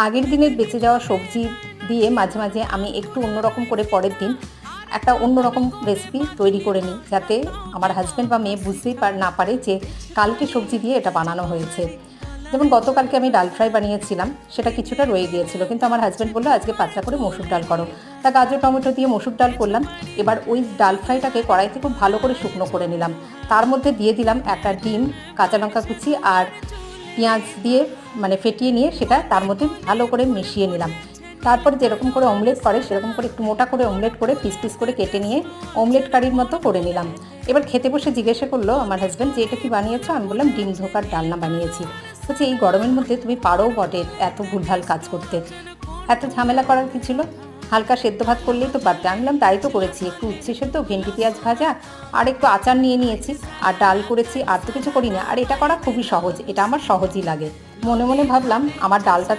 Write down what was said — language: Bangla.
আগের দিনের বেঁচে যাওয়া সবজি দিয়ে মাঝে মাঝে আমি একটু অন্যরকম করে পরের দিন একটা অন্যরকম রেসিপি তৈরি করে নিই, যাতে আমার হাজব্যান্ড বা মেয়ে বুঝতেই না পারে যে কালকে সবজি দিয়ে এটা বানানো হয়েছে। যেমন গতকালকে আমি ডাল ফ্রাই বানিয়েছিলাম, সেটা কিছুটা রয়ে গিয়েছিল, কিন্তু আমার হাজব্যান্ড বললো আজকে পাতলা করে মসুর ডাল করো। তা গাজর টমেটো দিয়ে মসুর ডাল করলাম। এবার ওই ডাল ফ্রাইটাকে কড়াইতে খুব ভালো করে শুকনো করে নিলাম। তার মধ্যে দিয়ে দিলাম একটা ডিম, কাঁচা লঙ্কা কুচি আর পেঁয়াজ দিয়ে ফেটিয়ে নিয়ে সেটা তার মধ্যে ভালো করে মিশিয়ে নিলাম। তারপরে যেরকম করে অমলেট করে সেরকম করে একটু মোটা করে অমলেট করে পিস পিস করে কেটে নিয়ে অমলেট কারির মতো করে নিলাম। এবার খেতে বসে জিজ্ঞাসা করলো আমার হাজব্যান্ড যে এটা কি বানিয়েছো? আমি বললাম ডিম ধোকার ডালনা বানিয়েছি। বলছে এই গরমের মধ্যে তুমি পারো বটে এত ভুলভাল কাজ করতে, এত ঝামেলা করার কি ছিল, হালকা সেদ্ধ ভাত করলেই তো পারতে। আমি বললাম তাই তো করেছি, একটু উচ্ছে সেদ্ধ, ভেন্ডি পেঁয়াজ ভাজা আর একটু আচার নিয়ে নিয়েছি আর ডাল করেছি, আর তো কিছু করি না। আর এটা করা খুবই সহজ, এটা আমার সহজই লাগে। মনে মনে ভাবলাম আমার ডালটা তো